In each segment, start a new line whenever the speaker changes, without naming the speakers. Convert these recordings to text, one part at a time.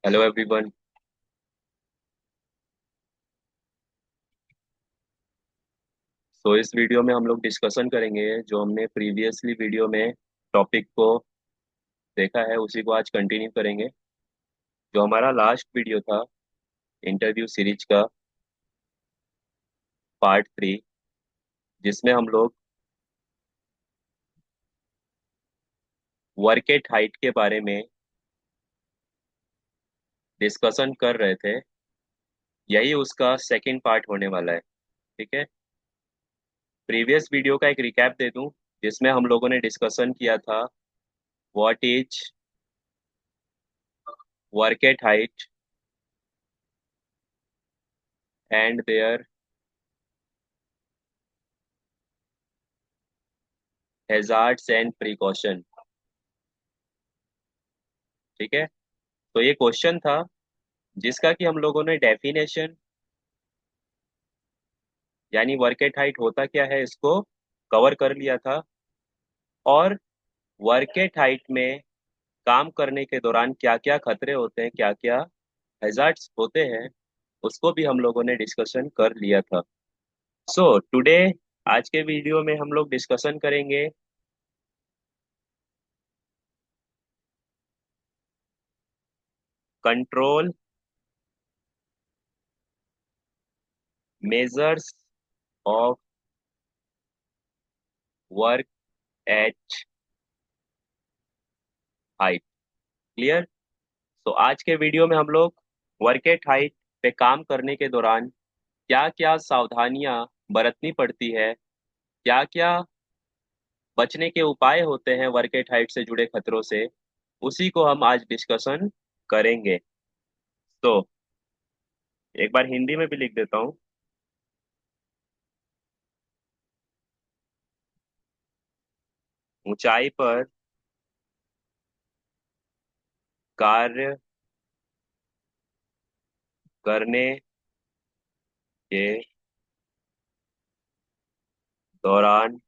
Hello everyone. सो इस video में हम लोग डिस्कशन करेंगे जो हमने प्रीवियसली वीडियो में टॉपिक को देखा है उसी को आज कंटिन्यू करेंगे। जो हमारा लास्ट वीडियो था इंटरव्यू सीरीज का पार्ट 3, जिसमें हम लोग वर्क एट हाइट के बारे में डिस्कशन कर रहे थे। यही उसका सेकंड पार्ट होने वाला है। ठीक है। प्रीवियस वीडियो का एक रिकैप दे दूं, जिसमें हम लोगों ने डिस्कशन किया था what is work at height and their hazards and precaution. ठीक है। तो ये क्वेश्चन था जिसका कि हम लोगों ने डेफिनेशन यानी वर्क एट हाइट होता क्या है इसको कवर कर लिया था। और वर्क एट हाइट में काम करने के दौरान क्या क्या खतरे होते हैं, क्या क्या हैजार्ड्स होते हैं, उसको भी हम लोगों ने डिस्कशन कर लिया था। सो टुडे आज के वीडियो में हम लोग डिस्कशन करेंगे control measures of work at height. Clear. तो आज के वीडियो में हम लोग वर्क एट हाइट पे काम करने के दौरान क्या क्या सावधानियां बरतनी पड़ती है, क्या क्या बचने के उपाय होते हैं वर्क एट हाइट से जुड़े खतरों से, उसी को हम आज डिस्कशन करेंगे। तो एक बार हिंदी में भी लिख देता हूँ। ऊंचाई पर कार्य करने के दौरान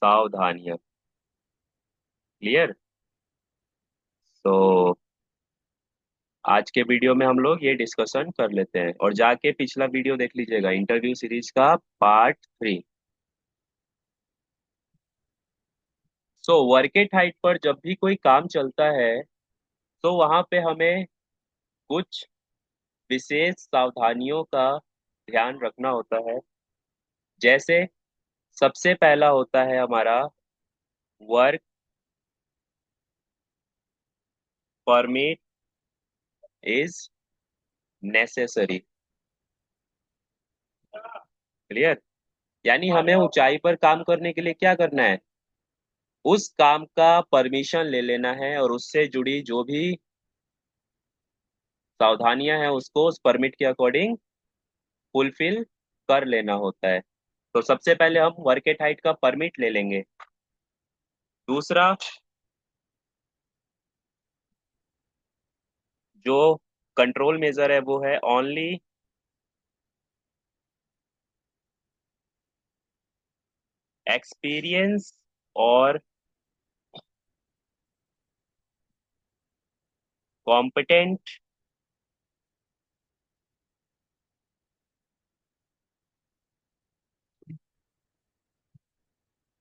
सावधानियां। क्लियर। तो आज के वीडियो में हम लोग ये डिस्कशन कर लेते हैं और जाके पिछला वीडियो देख लीजिएगा, इंटरव्यू सीरीज का part 3। So work at height पर जब भी कोई काम चलता है तो वहां पे हमें कुछ विशेष सावधानियों का ध्यान रखना होता है। जैसे सबसे पहला होता है हमारा work permit is necessary. Clear. यानी हमें ऊंचाई पर काम करने के लिए क्या करना है, उस काम का परमिशन ले लेना है और उससे जुड़ी जो भी सावधानियां हैं उसको उस परमिट के अकॉर्डिंग फुलफिल कर लेना होता है। तो सबसे पहले हम वर्क एट हाइट का परमिट ले लेंगे। दूसरा जो कंट्रोल मेजर है वो है ओनली एक्सपीरियंस और competent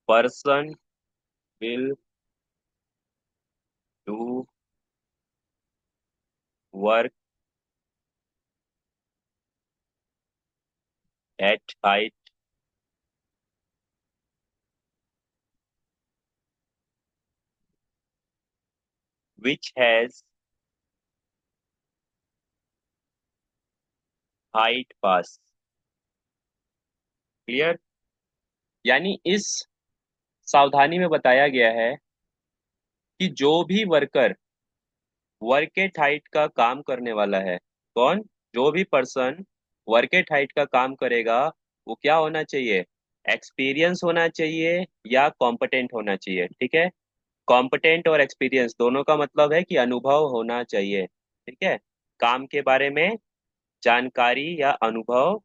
person will do work at height which has height pass. Clear. यानी इस सावधानी में बताया गया है कि जो भी वर्कर वर्क एट हाइट का काम करने वाला है, कौन, जो भी पर्सन वर्क एट हाइट का काम करेगा, वो क्या होना चाहिए, एक्सपीरियंस होना चाहिए या कॉम्पिटेंट होना चाहिए। ठीक है। कॉम्पिटेंट और एक्सपीरियंस दोनों का मतलब है कि अनुभव होना चाहिए। ठीक है। काम के बारे में जानकारी या अनुभव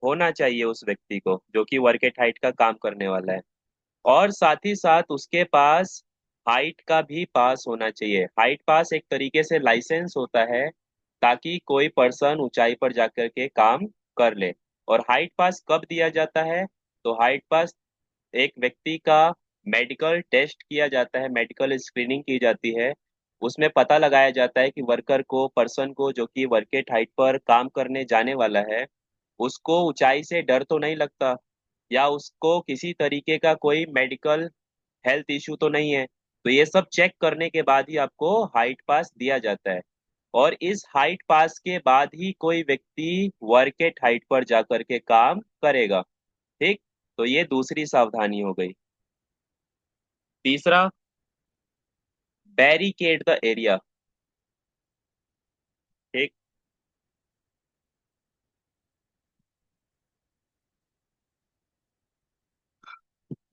होना चाहिए उस व्यक्ति को जो कि वर्क एट हाइट का काम करने वाला है। और साथ ही साथ उसके पास हाइट का भी पास होना चाहिए। हाइट पास एक तरीके से लाइसेंस होता है, ताकि कोई पर्सन ऊंचाई पर जाकर के काम कर ले। और हाइट पास कब दिया जाता है? तो हाइट पास एक व्यक्ति का मेडिकल टेस्ट किया जाता है, मेडिकल स्क्रीनिंग की जाती है। उसमें पता लगाया जाता है कि वर्कर को, पर्सन को, जो कि वर्केट हाइट पर काम करने जाने वाला है, उसको ऊंचाई से डर तो नहीं लगता, या उसको किसी तरीके का कोई मेडिकल हेल्थ इश्यू तो नहीं है। तो ये सब चेक करने के बाद ही आपको हाइट पास दिया जाता है। और इस हाइट पास के बाद ही कोई व्यक्ति वर्केट हाइट पर जाकर के काम करेगा। ठीक। तो ये दूसरी सावधानी हो गई। तीसरा, बैरिकेड द एरिया। ठीक।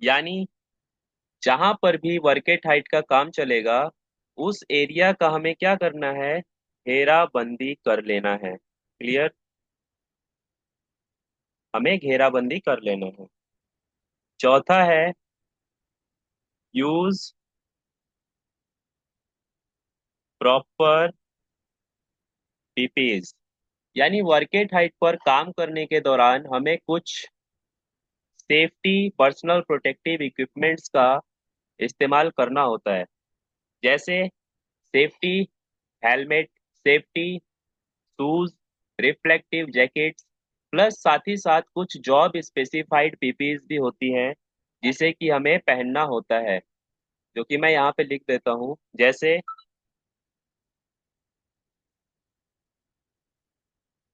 यानी जहां पर भी वर्केट हाइट का काम चलेगा, उस एरिया का हमें क्या करना है? घेराबंदी कर लेना है। क्लियर? हमें घेराबंदी कर लेना है। चौथा है, यूज प्रॉपर पीपीज। यानी वर्केट हाइट पर काम करने के दौरान हमें कुछ सेफ्टी पर्सनल प्रोटेक्टिव इक्विपमेंट्स का इस्तेमाल करना होता है। जैसे safety helmet, safety shoes, reflective jackets, plus साथ ही साथ कुछ जॉब स्पेसिफाइड पीपीज भी होती हैं, जिसे कि हमें पहनना होता है, जो कि मैं यहाँ पे लिख देता हूँ। जैसे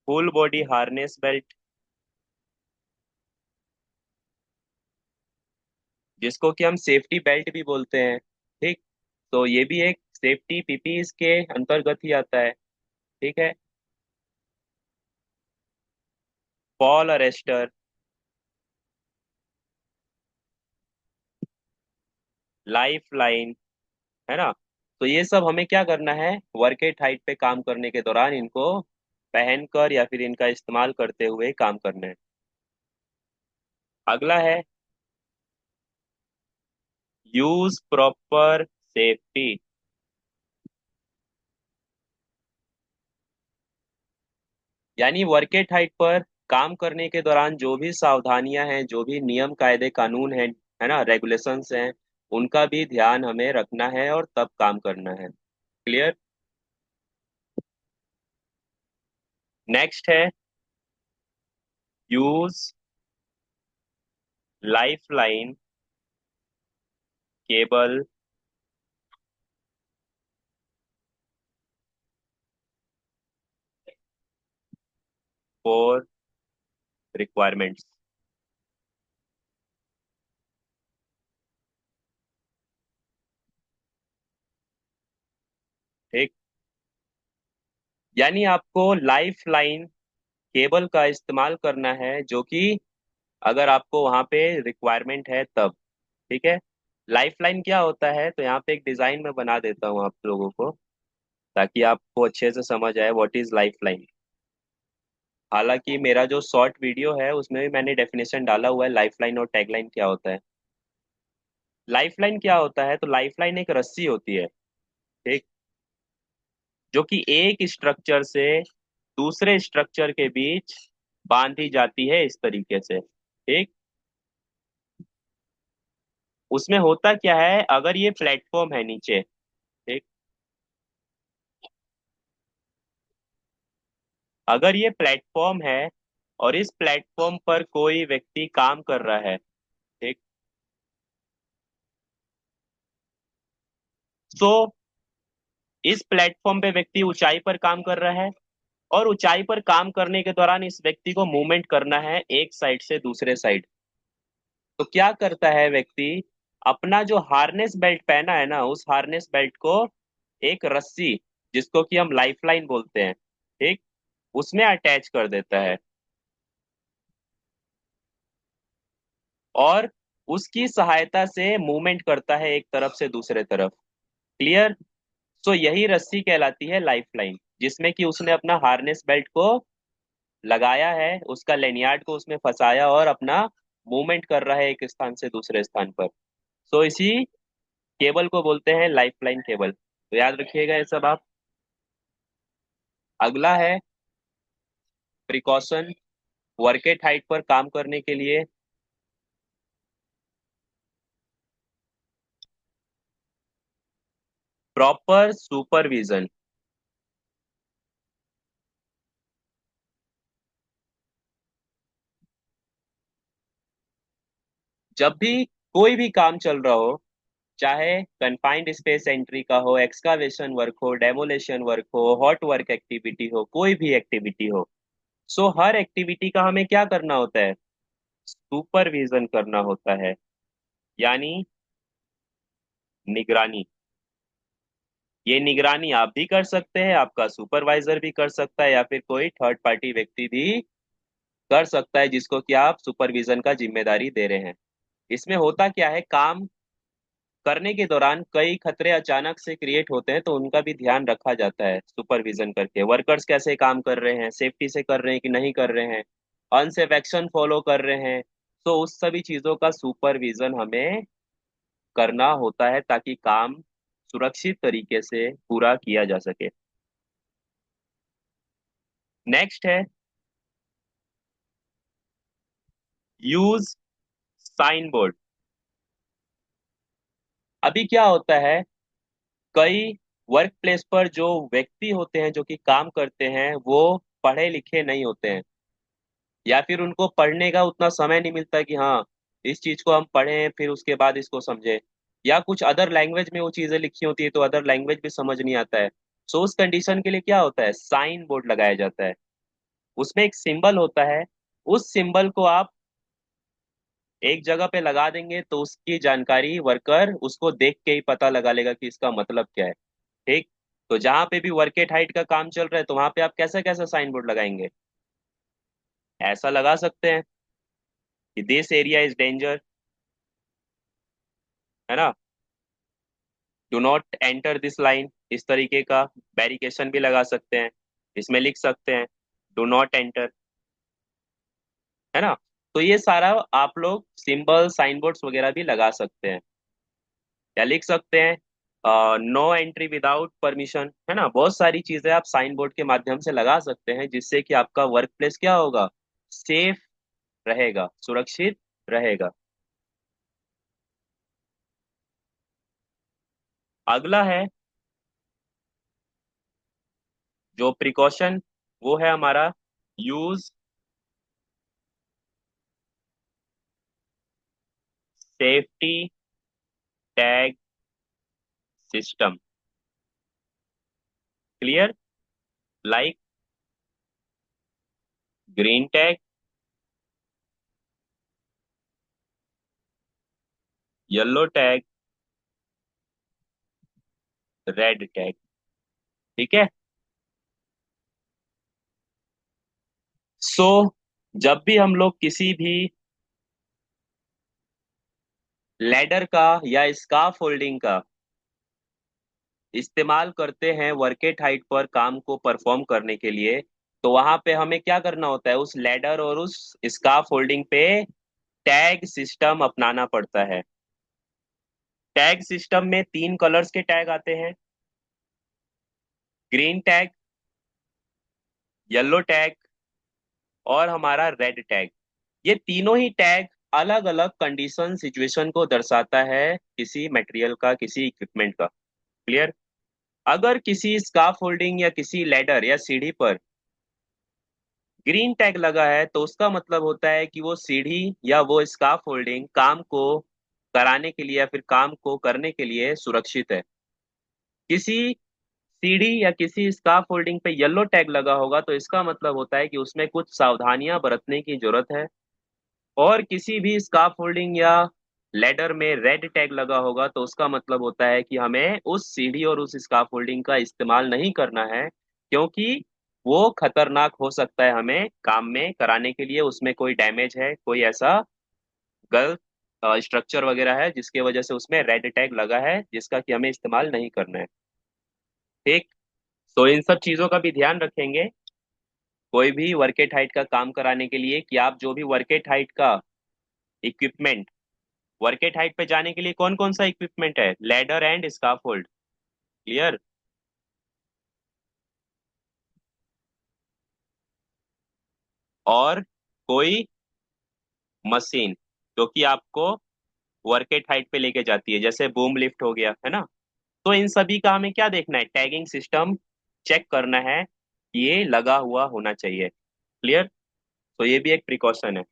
फुल बॉडी हार्नेस बेल्ट, जिसको कि हम सेफ्टी बेल्ट भी बोलते हैं। ठीक। तो ये भी एक सेफ्टी पीपीज के अंतर्गत ही आता है। ठीक है। फॉल अरेस्टर, लाइफ लाइन, है ना? तो ये सब हमें क्या करना है? वर्केट हाइट पे काम करने के दौरान इनको पहनकर या फिर इनका इस्तेमाल करते हुए काम करना है। अगला है, यूज प्रॉपर सेफ्टी। यानी वर्केट हाइट पर काम करने के दौरान जो भी सावधानियां हैं, जो भी नियम कायदे कानून हैं, है ना, रेगुलेशंस हैं, उनका भी ध्यान हमें रखना है और तब काम करना है। क्लियर? नेक्स्ट है, use life line cable for requirements. ठीक। यानी आपको लाइफ लाइन केबल का इस्तेमाल करना है, जो कि अगर आपको वहां पे रिक्वायरमेंट है तब। ठीक है। लाइफ लाइन क्या होता है? तो यहाँ पे एक डिजाइन में बना देता हूँ आप लोगों को, ताकि आपको अच्छे से समझ आए व्हाट इज लाइफ लाइन। हालांकि मेरा जो शॉर्ट वीडियो है उसमें भी मैंने डेफिनेशन डाला हुआ है लाइफ लाइन और टैगलाइन क्या होता है। लाइफ लाइन क्या होता है? तो लाइफ लाइन एक रस्सी होती है, ठीक, जो कि एक स्ट्रक्चर से दूसरे स्ट्रक्चर के बीच बांधी जाती है इस तरीके से। ठीक। उसमें होता क्या है, अगर ये प्लेटफॉर्म है नीचे, ठीक, अगर ये प्लेटफॉर्म है और इस प्लेटफॉर्म पर कोई व्यक्ति काम कर रहा है, ठीक, तो इस प्लेटफॉर्म पे व्यक्ति ऊंचाई पर काम कर रहा है, और ऊंचाई पर काम करने के दौरान इस व्यक्ति को मूवमेंट करना है एक साइड से दूसरे साइड। तो क्या करता है व्यक्ति? अपना जो हार्नेस बेल्ट पहना है ना, उस हार्नेस बेल्ट को एक रस्सी, जिसको कि हम लाइफ लाइन बोलते हैं, ठीक, उसमें अटैच कर देता है, और उसकी सहायता से मूवमेंट करता है एक तरफ से दूसरे तरफ। क्लियर? सो यही रस्सी कहलाती है लाइफ लाइन, जिसमें कि उसने अपना हार्नेस बेल्ट को लगाया है, उसका लेनियार्ड को उसमें फंसाया और अपना मूवमेंट कर रहा है एक स्थान से दूसरे स्थान पर। सो इसी केबल को बोलते हैं लाइफलाइन केबल, तो याद रखिएगा ये सब आप। अगला है प्रिकॉशन, वर्केट हाइट पर काम करने के लिए प्रॉपर सुपरविजन। जब भी कोई भी काम चल रहा हो, चाहे कन्फाइंड स्पेस एंट्री का हो, एक्सकावेशन वर्क हो, डेमोलेशन वर्क हो, हॉट वर्क एक्टिविटी हो, कोई भी एक्टिविटी हो, सो हर एक्टिविटी का हमें क्या करना होता है? सुपरविजन करना होता है, यानी निगरानी। ये निगरानी आप भी कर सकते हैं, आपका सुपरवाइजर भी कर सकता है, या फिर कोई थर्ड पार्टी व्यक्ति भी कर सकता है जिसको कि आप सुपरविजन का जिम्मेदारी दे रहे हैं। इसमें होता क्या है, काम करने के दौरान कई खतरे अचानक से क्रिएट होते हैं, तो उनका भी ध्यान रखा जाता है सुपरविजन करके। वर्कर्स कैसे काम कर रहे हैं, सेफ्टी से कर रहे हैं कि नहीं कर रहे हैं, अनसेफ एक्शन फॉलो कर रहे हैं, तो उस सभी चीजों का सुपरविजन हमें करना होता है ताकि काम सुरक्षित तरीके से पूरा किया जा सके। नेक्स्ट है यूज साइन बोर्ड। अभी क्या होता है, कई वर्क प्लेस पर जो व्यक्ति होते हैं जो कि काम करते हैं, वो पढ़े लिखे नहीं होते हैं, या फिर उनको पढ़ने का उतना समय नहीं मिलता कि हाँ इस चीज को हम पढ़ें फिर उसके बाद इसको समझें, या कुछ अदर लैंग्वेज में वो चीजें लिखी होती है तो अदर लैंग्वेज भी समझ नहीं आता है। सो उस कंडीशन के लिए क्या होता है, साइन बोर्ड लगाया जाता है। उसमें एक सिंबल होता है, उस सिंबल को आप एक जगह पे लगा देंगे तो उसकी जानकारी वर्कर उसको देख के ही पता लगा लेगा कि इसका मतलब क्या है। ठीक। तो जहां पे भी वर्केट हाइट का काम चल रहा है तो वहां पे आप कैसा कैसा साइन बोर्ड लगाएंगे? ऐसा लगा सकते हैं कि दिस एरिया इज डेंजर, है ना, do not enter this line, इस तरीके का बैरिकेशन भी लगा सकते हैं। इसमें लिख सकते हैं डू नॉट एंटर, है ना। तो ये सारा आप लोग सिंबल साइन बोर्ड्स वगैरह भी लगा सकते हैं, या लिख सकते हैं नो एंट्री विदाउट परमिशन, है ना। बहुत सारी चीजें आप साइन बोर्ड के माध्यम से लगा सकते हैं जिससे कि आपका वर्क प्लेस क्या होगा, सेफ रहेगा, सुरक्षित रहेगा। अगला है जो प्रिकॉशन, वो है हमारा use safety tag system. Clear? Like green tag, yellow tag, red tag. ठीक है। सो जब भी हम लोग किसी भी लैडर का या स्काफ फोल्डिंग का इस्तेमाल करते हैं वर्केट हाइट पर काम को परफॉर्म करने के लिए, तो वहां पे हमें क्या करना होता है, उस लैडर और उस स्काफ फोल्डिंग पे टैग सिस्टम अपनाना पड़ता है। टैग सिस्टम में तीन कलर्स के टैग आते हैं, ग्रीन टैग, येलो टैग और हमारा रेड टैग। ये तीनों ही टैग अलग अलग कंडीशन सिचुएशन को दर्शाता है किसी मटेरियल का, किसी इक्विपमेंट का। क्लियर? अगर किसी स्काफ होल्डिंग या किसी लैडर या सीढ़ी पर ग्रीन टैग लगा है तो उसका मतलब होता है कि वो सीढ़ी या वो स्काफ होल्डिंग काम को कराने के लिए या फिर काम को करने के लिए सुरक्षित है। किसी सीढ़ी या किसी स्काफ होल्डिंग पे येलो टैग लगा होगा तो इसका मतलब होता है कि उसमें कुछ सावधानियां बरतने की जरूरत है। और किसी भी स्काफ होल्डिंग या लेडर में रेड टैग लगा होगा तो उसका मतलब होता है कि हमें उस सीढ़ी और उस स्काफ होल्डिंग का इस्तेमाल नहीं करना है, क्योंकि वो खतरनाक हो सकता है हमें काम में कराने के लिए। उसमें कोई डैमेज है, कोई ऐसा गलत स्ट्रक्चर वगैरह है जिसकी वजह से उसमें रेड टैग लगा है, जिसका कि हमें इस्तेमाल नहीं करना है। ठीक। तो इन सब चीजों का भी ध्यान रखेंगे कोई भी वर्केट हाइट का काम कराने के लिए, कि आप जो भी वर्केट हाइट का इक्विपमेंट वर्केट हाइट पे जाने के लिए कौन कौन सा इक्विपमेंट है? Ladder and scaffold. क्लियर। और कोई मशीन जो कि आपको वर्केट हाइट पे लेके जाती है, जैसे बूम लिफ्ट हो गया, है ना। तो इन सभी का हमें क्या देखना है? टैगिंग सिस्टम चेक करना है, ये लगा हुआ होना चाहिए। क्लियर। तो ये भी एक प्रिकॉशन है।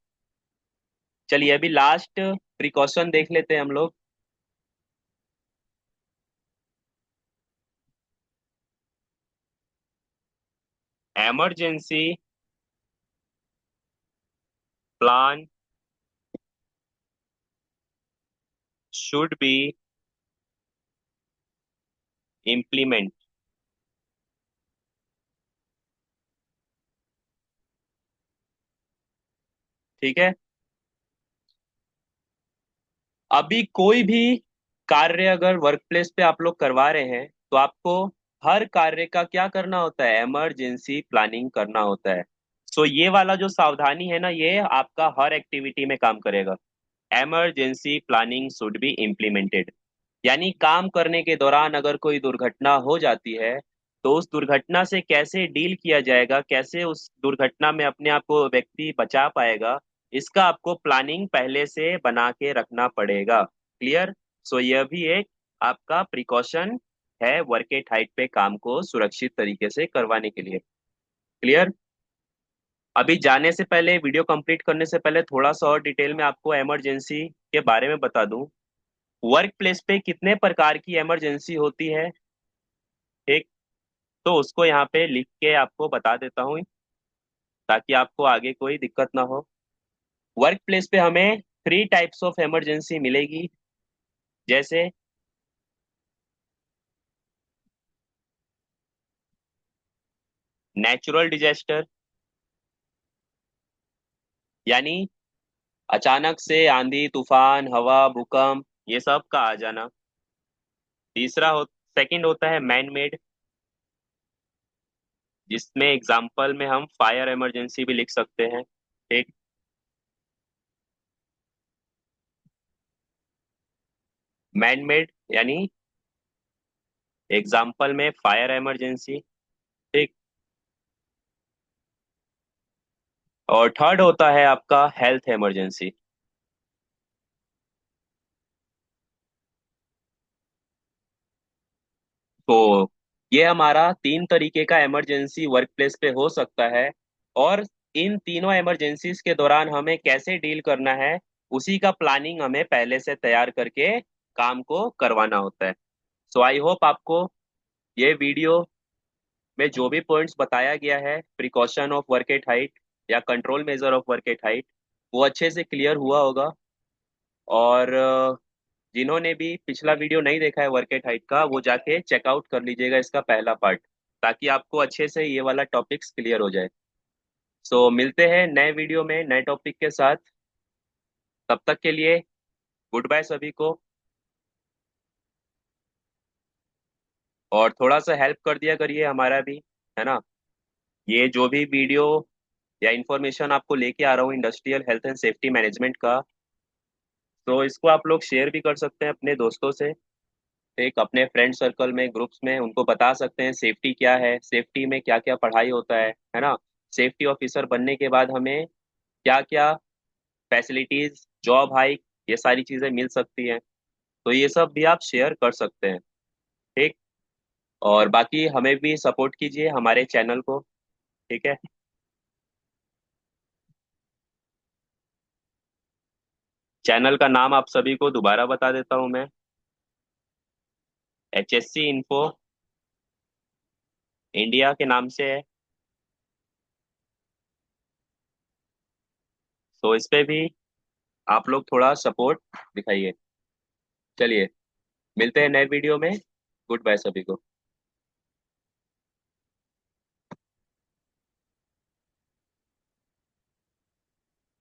चलिए अभी लास्ट प्रिकॉशन देख लेते हैं हम लोग। emergency plan should be implement। ठीक है। अभी कोई भी कार्य अगर वर्क प्लेस पे आप लोग करवा रहे हैं तो आपको हर कार्य का क्या करना होता है? इमरजेंसी प्लानिंग करना होता है। सो ये वाला जो सावधानी है ना, ये आपका हर एक्टिविटी में काम करेगा। Emergency planning should be implemented. यानी काम करने के दौरान अगर कोई दुर्घटना हो जाती है तो उस दुर्घटना से कैसे डील किया जाएगा, कैसे उस दुर्घटना में अपने आप को व्यक्ति बचा पाएगा, इसका आपको प्लानिंग पहले से बना के रखना पड़ेगा। क्लियर। सो यह भी एक आपका प्रिकॉशन है वर्केट हाइट पे काम को सुरक्षित तरीके से करवाने के लिए। क्लियर। अभी जाने से पहले, वीडियो कंप्लीट करने से पहले थोड़ा सा और डिटेल में आपको इमरजेंसी के बारे में बता दूं। वर्क प्लेस पे कितने प्रकार की इमरजेंसी होती है? ठीक। तो उसको यहाँ पे लिख के आपको बता देता हूँ ताकि आपको आगे कोई दिक्कत ना हो। वर्क प्लेस पे हमें 3 टाइप्स ऑफ इमरजेंसी मिलेगी। जैसे नेचुरल डिजास्टर, यानी अचानक से आंधी तूफान हवा भूकंप ये सब का आ जाना। तीसरा हो सेकंड होता है मैन मेड, जिसमें एग्जाम्पल में हम फायर इमरजेंसी भी लिख सकते हैं। ठीक। मैन मेड यानी एग्जाम्पल में फायर इमरजेंसी। ठीक। और थर्ड होता है आपका हेल्थ इमरजेंसी। तो ये हमारा 3 तरीके का इमरजेंसी वर्क प्लेस पे हो सकता है। और इन तीनों इमरजेंसीज के दौरान हमें कैसे डील करना है, उसी का प्लानिंग हमें पहले से तैयार करके काम को करवाना होता है। सो आई होप आपको ये वीडियो में जो भी पॉइंट्स बताया गया है, precaution of work at height या control measure of work at height, वो अच्छे से क्लियर हुआ होगा। और जिन्होंने भी पिछला वीडियो नहीं देखा है वर्क एट हाइट का, वो जाके चेकआउट कर लीजिएगा इसका पहला पार्ट, ताकि आपको अच्छे से ये वाला टॉपिक्स क्लियर हो जाए। सो मिलते हैं नए वीडियो में नए टॉपिक के साथ। तब तक के लिए गुड बाय सभी को। और थोड़ा सा हेल्प कर दिया करिए हमारा भी, है ना। ये जो भी वीडियो या इंफॉर्मेशन आपको लेके आ रहा हूँ industrial health and safety management का, तो इसको आप लोग शेयर भी कर सकते हैं अपने दोस्तों से। एक अपने फ्रेंड सर्कल में, ग्रुप्स में उनको बता सकते हैं सेफ्टी क्या है, सेफ्टी में क्या क्या पढ़ाई होता है ना। सेफ्टी ऑफिसर बनने के बाद हमें क्या क्या फैसिलिटीज, जॉब हाइक, ये सारी चीजें मिल सकती हैं। तो ये सब भी आप शेयर कर सकते हैं। ठीक। और बाकी हमें भी सपोर्ट कीजिए हमारे चैनल को। ठीक है। चैनल का नाम आप सभी को दोबारा बता देता हूँ मैं। HSC इन्फो इंडिया के नाम से है। तो इस पे भी आप लोग थोड़ा सपोर्ट दिखाइए। चलिए मिलते हैं नए वीडियो में। गुड बाय सभी को।